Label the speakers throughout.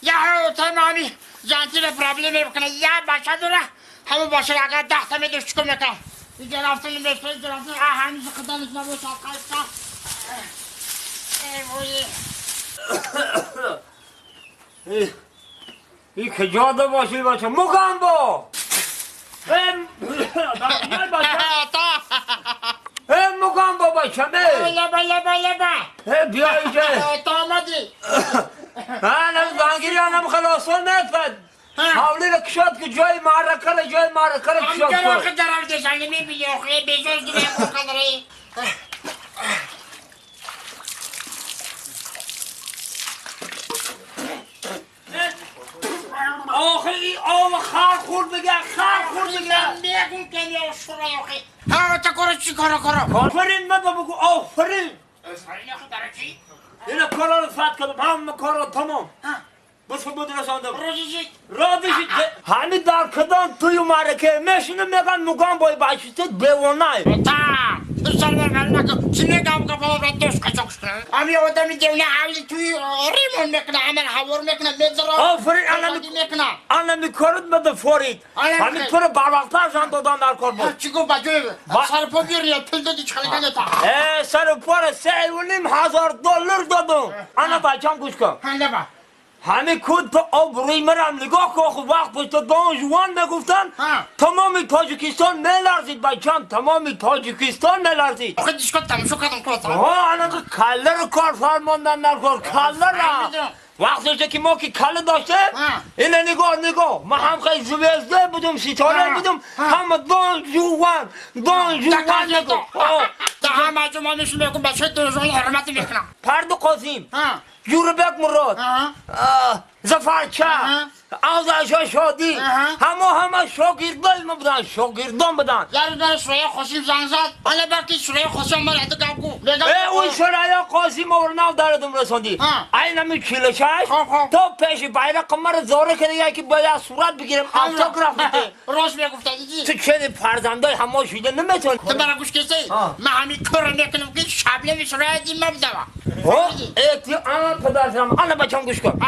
Speaker 1: یا تمامی جانتیل پرابلمی بکنه یا باشه دوره همه باشه اگر 10 تا میدوش چکم نکن این جنافتون میشه جنافتون همیشه خدانش نبود ساقل
Speaker 2: این که جاده باشی باشه مگم با مگم با باشه بیا اینجا
Speaker 1: تا آمدی
Speaker 2: انا زنگیری انم خلاصون نفد حولی لکشاد که جای معرکه کشاد
Speaker 1: همچنان آخه درم دشنگی میبینی آخه بیزوز دیگه بکنه
Speaker 2: آخه این آب خار خورد بگه
Speaker 1: میگم که یا شورای آخه ها تا کرو چی کرو
Speaker 2: آفرین مده بگو آفرین
Speaker 1: آفرین آخه برای چی؟
Speaker 2: اینه کارا رو فتح کردم همه کارا تمام بس بود رساندم رادشید همین در کدام توی معرکه میشینه میگن مگم بای باشید بیوانای
Speaker 1: تا تو سرور نکن چی میگم که بابا دوست کچکش کنه امی آدمی دیونه حالی توی ریمون میکنه عمل حوار میکنه میذاره
Speaker 2: آفرین
Speaker 1: میکنه
Speaker 2: انا میکارد بده فورید همین طور بروقتر جان دادن در کار بود
Speaker 1: چی گفت بجوی سر پا بیاری پل دادی چخلی کنه تا
Speaker 2: سر پار $3,500 دادم انا بچم گوش کن
Speaker 1: هنده با
Speaker 2: همه کود تو آبروی مرم نگاه که خود وقت پشت دان جوان نگفتن تمامی تاجیکستان میلرزید بچم تمامی تاجیکستان میلرزید
Speaker 1: آخه دیشکا تمشو کردم کتا
Speaker 2: انا که کله رو کار فرماندن نکار کله را وقتی که ما که کله داشته اینه نگاه ما هم خیلی زویزده بودم ستاره بودم همه دان جوان نگاه
Speaker 1: تا همه جمعانشون بگم بچه دوزان حرمت میکنم
Speaker 2: پرد قاسم جوربک مراد زفرچه آزایشا شادی همه شاگردان بدن
Speaker 1: یارو داره سرای خوشیم زنگ زد حالا برکی سرای خوشیم مرد گو
Speaker 2: اون سرای قاسم اورناو داردم رساندی اینمی چیلشش تا پیش بیرق مرا زاره کنه یکی باید صورت بگیرم اتوگراف بده
Speaker 1: راست میگفته دیدی
Speaker 2: تو چه فرزندای همه شده نمیتون
Speaker 1: تو برای گوش کسی من همین کار میکنم که شبله می سرای دیم مبدوا
Speaker 2: ایتی آن پدرم آن بچم گوش کن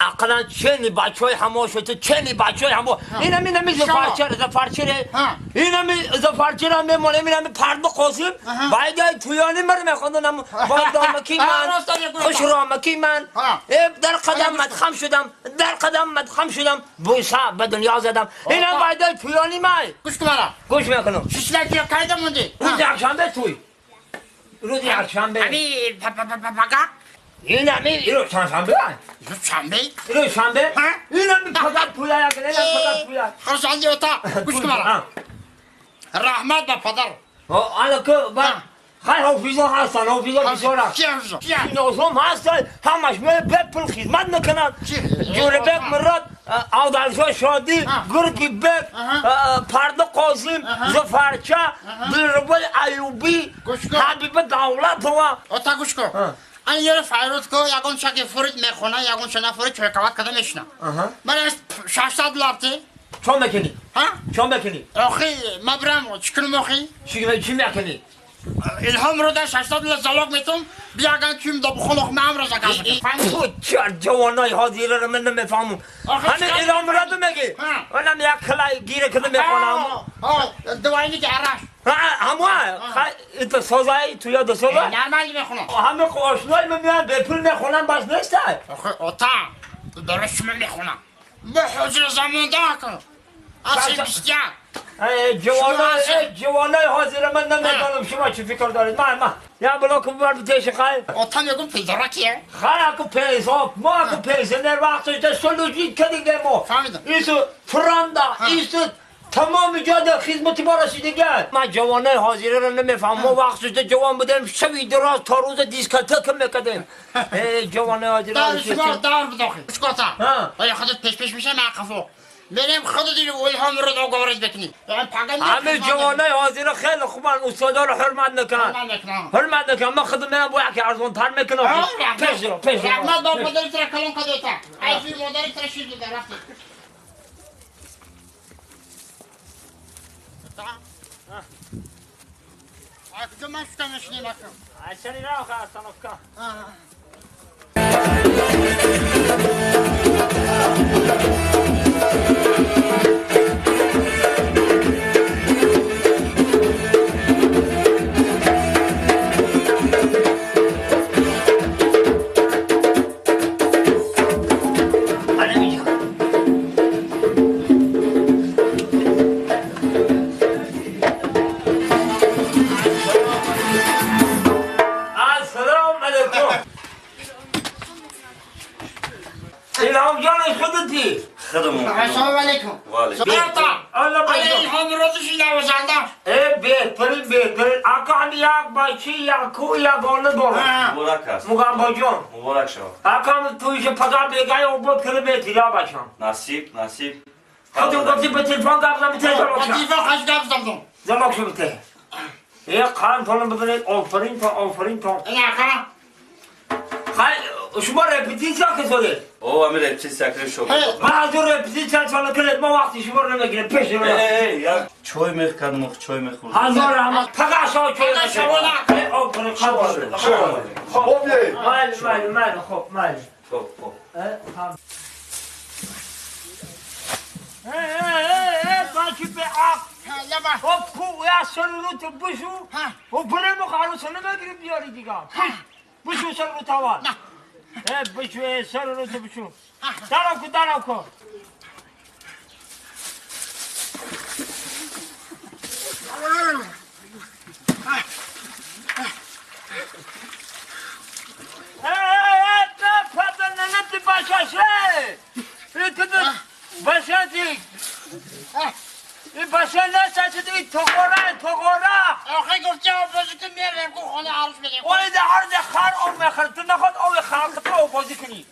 Speaker 2: اقلا چنی بچه های همه شده چنی بچه های همه اینمی زفرچره اینمی زفرچره میمونه اینمی پرد قاسم باید تویانی مر میخوندن باید آمکی من خوش رامکی من در قدم مدخم شدم بویسا به دنیا زدم اینم باید تویانی من
Speaker 1: گوش کن مرا
Speaker 2: گوش میکنم
Speaker 1: ششلکی کایده موندی
Speaker 2: روز یکشنبه توی روز یکشنبه
Speaker 1: امی پاگا
Speaker 2: این همی رو شنبه
Speaker 1: رو شنبه؟
Speaker 2: این همی پدر پویا یکنه پدر پویا
Speaker 1: خرساندی اوتا گوش کن مرا رحمت به پدر
Speaker 2: حالا که خیلی حافظا هستن حافظا بسیارا
Speaker 1: چی حافظا؟
Speaker 2: نازم هستن همش بپل خدمت نکنن جوره بک مراد آدالشا شادی گرگی بک پرد قاسم زفرچه بیربای ایوبی حبیب دولت هوا
Speaker 1: اوتا گوش کن این یه فایروت که یکون شکی فرید میخونه یکون شنا فرید چرکوات کده میشنه من از $600 تی
Speaker 2: چون بکنی؟ چون بکنی؟
Speaker 1: آخی مبرم چکن موخی
Speaker 2: چی میکنی؟
Speaker 1: الهام رو در $600 زلاق میتون بیاگن کیم دو بخلق معم را زکر
Speaker 2: تو چر جوانای حاضیره رو من نمیفهمم همین الهام رو تو میگی اونم یک کلای گیره کده میخونم
Speaker 1: دوائنی که عرش
Speaker 2: همه تو سازایی تو یاد سازایی
Speaker 1: نرمالی میخونم
Speaker 2: همه خوشنای میمیان به پول میخونم بس نیسته
Speaker 1: اوتا درست میخونم به حضر زمان دا کن اصل بیستیان
Speaker 2: جوانای حاضر من نمیدانم شما چی فکر دارید من یا بلاک برد تیش خیلی
Speaker 1: اوتا میگم پیدارا کیه؟
Speaker 2: خیلی اکو پیزا ما اکو پیزا نر وقتش ده سلوجید کدیگه ما
Speaker 1: فهمیدم
Speaker 2: ایسو فراندا ایسو تمام جاده خدمتی ما رسیدگه من جوانای حاضره رو نمیفهم ما وقتش ده جوان بودیم شوی دراز تا روز دیسکاتک میکدیم جوانای حاضره
Speaker 1: دار شما دار بداخل اشکاتا ولی خودت پیش میشه من قفو بریم خودت این الهام رو دو گوارش بکنی
Speaker 2: همه جوانای حاضره خیلی خوبن استادا رو حرمت نکنن من خودم میرم باید که ارزون تر میکنم پیش رو
Speaker 1: رحمت با مادری تر کلون کدیتا ایفی مادری تر شیر دیده رفتی کجا من شکمش نمیکنم
Speaker 2: اچنی را خواستم افکا رفتی؟
Speaker 3: خدمون
Speaker 1: السلام علیکم
Speaker 3: وعلیکم.
Speaker 1: سلام
Speaker 2: الله
Speaker 1: علی
Speaker 2: بجان
Speaker 1: هم روزش نوازنده
Speaker 2: بهترین اکا هم یک بچه یک کو یک گانه داره
Speaker 3: مبارک است
Speaker 2: مگم بجان
Speaker 3: مبارک شما
Speaker 2: اکا هم تویش پدر بگه او بود کیلومتر یا بچان
Speaker 3: نصیب
Speaker 2: خودتون گفتی به تلفن گفتم به تلفن بکشم
Speaker 1: لطیفه خش گفتم
Speaker 2: زمان کشم بته یک قرن تانم بزنید آفرین تا
Speaker 1: این اکا
Speaker 2: شما رپیتیسیا که زده
Speaker 3: او امیر چی سکر شو
Speaker 2: من از اون رپیتیسیا چاله کنید ما وقتی شما رو نمیگیرم پیش رو
Speaker 3: یا چای میخ کردم چای میخورد
Speaker 2: هزار رحمت پگه شما چه
Speaker 1: پگه شما
Speaker 2: آفرین خب
Speaker 3: خب
Speaker 2: مال خب مال
Speaker 3: خب
Speaker 2: بچه به آق
Speaker 1: لبا
Speaker 2: خب کو یا سر رو تو بشو و برای مخارو سنه بگیری بیاری دیگه بشو سر رو توان بشو سر رو تو بشو درو کن این باشه نسته دیگه تقوره
Speaker 1: آخه گفته بازی که میرم که خونه عروس بگیم
Speaker 2: اوی ده عرض خر او مخر تو نخواد اوی خر تو او بازی کنی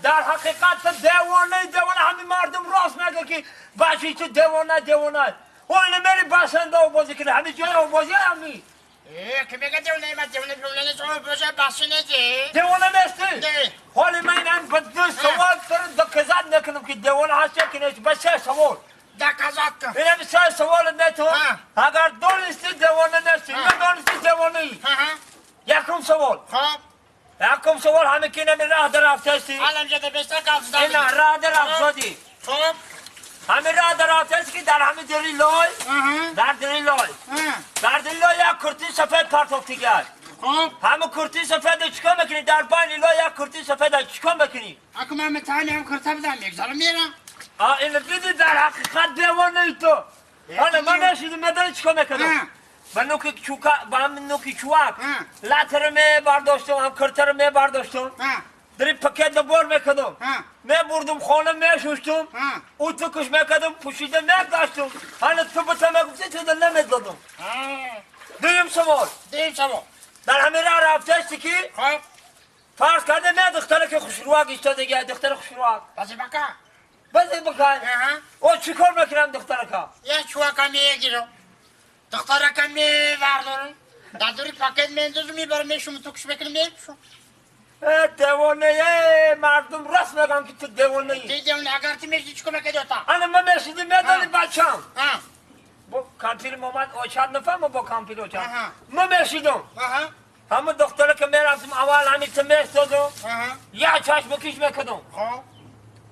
Speaker 2: در حقیقت دیوانه همین مردم راست میگه که بچه تو دیوانه اوی نمیری بسنده او بازی کنی همین جای او بازی همی
Speaker 1: که میگه دیونه شما باشه بحثی نیدی
Speaker 2: دیوانه نیستی؟
Speaker 1: نه
Speaker 2: حالی من این به دو سوال دو کزد نکنم که دیوانه هستی که نیستی به سه سوال
Speaker 1: دکازات کن
Speaker 2: این هم سه سوال نتون اگر دونستی دیوانه نیستی ندونستی دیوانه ای یکم سوال
Speaker 1: خب
Speaker 2: سوال همه که نمی راه در رفتستی
Speaker 1: الان جده بسته کافز دادی
Speaker 2: اینا راه در رفتستی
Speaker 1: خب
Speaker 2: همه راه در رفتستی که در همه دری لای در دری لای یک کرتی سفید پرتوفتی گرد
Speaker 1: خب
Speaker 2: همه کرتی سفید چکا میکنی در بین لای یک کرتی سفید چکا میکنی
Speaker 1: اکو من متانی هم کرتا بدم یک سال میرم
Speaker 2: این دیدی در حقیقت دیوانه ای تو حالا من نشیدم مداری چکا میکنم با نوکی چواک لاتر می برداشتم هم کرتر می برداشتم دری پکت بار میکردم می بردم خانه می شوشتم او تو کش میکردم پوشیده می داشتم حالا تو بتا میگفتی تو دل نمیدادم دویم سوال در همه راه رفتشتی که
Speaker 1: خب
Speaker 2: فرض کرده می دختره که خوشرواق ایستاده گه دختر خوشرواق
Speaker 1: بازی بکا
Speaker 2: بازی بکن او چی کار میکنم دختره که
Speaker 1: یه چواکا میگیرم دخترکا میبردارم در دوری پاکت میندازم میبرم میشم تو کش بکنم میشم
Speaker 2: دیوانه مردم راست میگم که تو دیوانه ای
Speaker 1: دیدم اگر تی میشی چکو میکنی دوتا
Speaker 2: انا ما میشیدیم میدانی بچم با کامپیل مومد اوچاد نفهم با کامپیل اوچاد ما میشیدم همه دختره که میرفتم اول همین تو میستادم یا چشم کش میکدم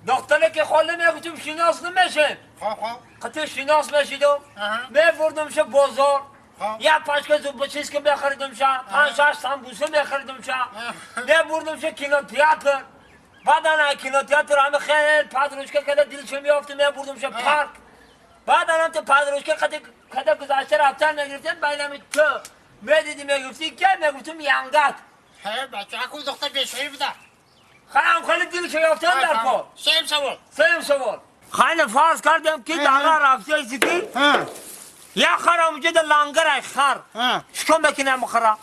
Speaker 2: دختره که خاله میگفتم شناس نمیشه خطه شناس میشیدم میبردم شه بازار یا پاشکه زوبچیز که میخریدم شه 5-6 سامبوسه میخریدم شه میبردم شه کینو تئاتر بعد کینو تئاتر همه خیلی پادروشکه کده دلش میافته میبردم شه پارک بعد هم تو پادروشکه کده گذاشته رفتن نگرفتن بینم تو میدیدی میگفتی که میگفتم یانگات
Speaker 1: بچه اکو دختر بیشوری بوده
Speaker 2: خیلی دلش میافته در کار سیم سوال خیلی فرض کردم که داغا رفته ایسی که یا خرم جد لانگر خر شکم بکنه مخرا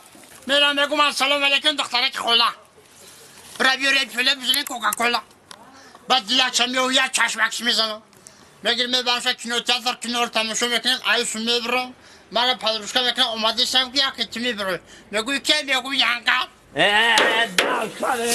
Speaker 1: میرم میگم السلام علیکم دختره که خولا برای فیله بزنین کوکاکولا بعد یا چمی و یا چشمکش میزنم میگیر میبرم کینو تئاتر کینو رو تماشا میکنیم آیسو میبرم من پادروشکا میکنم اومده سم که یکی تو میبرم میگوی که میگوی یانگا
Speaker 2: داشتن